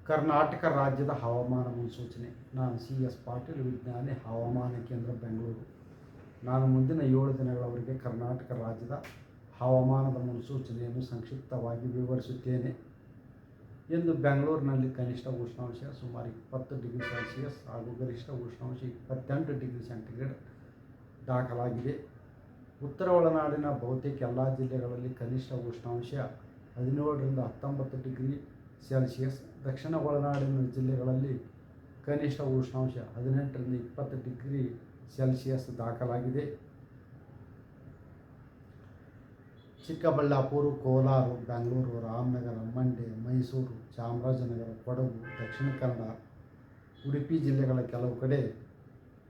ಕರ್ನಾಟಕ ರಾಜ್ಯದ ಹವಾಮಾನ ಮುನ್ಸೂಚನೆ. ನಾನು CS ಪಾಟೀಲ್, ವಿಜ್ಞಾನಿ, ಹವಾಮಾನ ಕೇಂದ್ರ, ಬೆಂಗಳೂರು. ನಾನು ಮುಂದಿನ 7 ದಿನಗಳವರೆಗೆ ಕರ್ನಾಟಕ ರಾಜ್ಯದ ಹವಾಮಾನದ ಮುನ್ಸೂಚನೆಯನ್ನು ಸಂಕ್ಷಿಪ್ತವಾಗಿ ವಿವರಿಸುತ್ತೇನೆ. ಇಂದು ಬೆಂಗಳೂರಿನಲ್ಲಿ ಕನಿಷ್ಠ ಉಷ್ಣಾಂಶ ಸುಮಾರು 20 ಡಿಗ್ರಿ ಸೆಲ್ಸಿಯಸ್ ಹಾಗೂ ಗರಿಷ್ಠ ಉಷ್ಣಾಂಶ 28 ಡಿಗ್ರಿ ಸೆಂಟಿಗ್ರೇಡ್ ದಾಖಲಾಗಿದೆ. ಉತ್ತರ ಒಳನಾಡಿನ ಬಹುತೇಕ ಎಲ್ಲ ಜಿಲ್ಲೆಗಳಲ್ಲಿ ಕನಿಷ್ಠ ಉಷ್ಣಾಂಶ 17ರಿಂದ 19 ಡಿಗ್ರಿ ಸೆಲ್ಸಿಯಸ್, ದಕ್ಷಿಣ ಒಳನಾಡಿನ ಜಿಲ್ಲೆಗಳಲ್ಲಿ ಕನಿಷ್ಠ ಉಷ್ಣಾಂಶ 18ರಿಂದ 20 ಡಿಗ್ರಿ ಸೆಲ್ಸಿಯಸ್ ದಾಖಲಾಗಿದೆ. ಚಿಕ್ಕಬಳ್ಳಾಪುರ, ಕೋಲಾರ, ಬೆಂಗಳೂರು, ರಾಮನಗರ, ಮಂಡ್ಯ, ಮೈಸೂರು, ಚಾಮರಾಜನಗರ, ಕೊಡಗು, ದಕ್ಷಿಣ ಕನ್ನಡ, ಉಡುಪಿ ಜಿಲ್ಲೆಗಳ ಕೆಲವು ಕಡೆ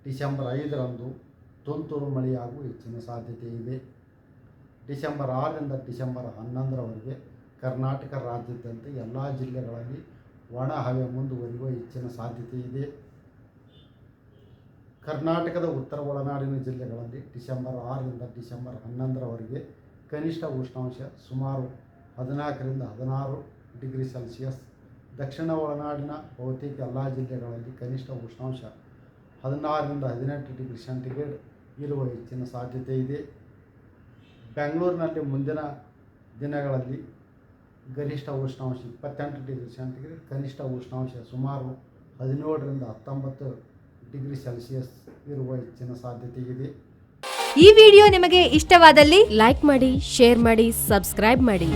ಡಿಸೆಂಬರ್ 5ರಂದು ತುಂತುರು ಮಳೆಯಾಗುವ ಹೆಚ್ಚಿನ ಸಾಧ್ಯತೆ ಇದೆ. ಡಿಸೆಂಬರ್ 6ರಿಂದ ಡಿಸೆಂಬರ್ 11ರವರೆಗೆ ಕರ್ನಾಟಕ ರಾಜ್ಯಾದ್ಯಂತ ಎಲ್ಲ ಜಿಲ್ಲೆಗಳಲ್ಲಿ ಒಣ ಹವೆ ಮುಂದುವರಿಯುವ ಹೆಚ್ಚಿನ ಸಾಧ್ಯತೆ ಇದೆ. ಕರ್ನಾಟಕದ ಉತ್ತರ ಒಳನಾಡಿನ ಜಿಲ್ಲೆಗಳಲ್ಲಿ ಡಿಸೆಂಬರ್ 6ರಿಂದ ಡಿಸೆಂಬರ್ 11ರವರೆಗೆ ಕನಿಷ್ಠ ಉಷ್ಣಾಂಶ ಸುಮಾರು 14ರಿಂದ 16 ಡಿಗ್ರಿ ಸೆಲ್ಸಿಯಸ್, ದಕ್ಷಿಣ ಒಳನಾಡಿನ ಬಹುತೇಕ ಎಲ್ಲ ಜಿಲ್ಲೆಗಳಲ್ಲಿ ಕನಿಷ್ಠ ಉಷ್ಣಾಂಶ 16ರಿಂದ 18 ಡಿಗ್ರಿ ಸೆಂಟಿಗ್ರೇಡ್ ಇರುವ ಹೆಚ್ಚಿನ ಸಾಧ್ಯತೆ ಇದೆ. ಬೆಂಗಳೂರಿನಲ್ಲಿ ಮುಂದಿನ ದಿನಗಳಲ್ಲಿ ಗರಿಷ್ಠ ಉಷ್ಣಾಂಶ 28 ಡಿಗ್ರಿ ಸೆಂಟಿಗ್ರೇಡ್, ಕನಿಷ್ಠ ಉಷ್ಣಾಂಶ ಸುಮಾರು 17ರಿಂದ 19 ಡಿಗ್ರಿ ಸೆಲ್ಸಿಯಸ್ ಇರುವ ಹೆಚ್ಚಿನ ಸಾಧ್ಯತೆ ಇದೆ. ಈ ವಿಡಿಯೋ ನಿಮಗೆ ಇಷ್ಟವಾದಲ್ಲಿ ಲೈಕ್ ಮಾಡಿ, ಶೇರ್ ಮಾಡಿ, ಸಬ್ಸ್ಕ್ರೈಬ್ ಮಾಡಿ.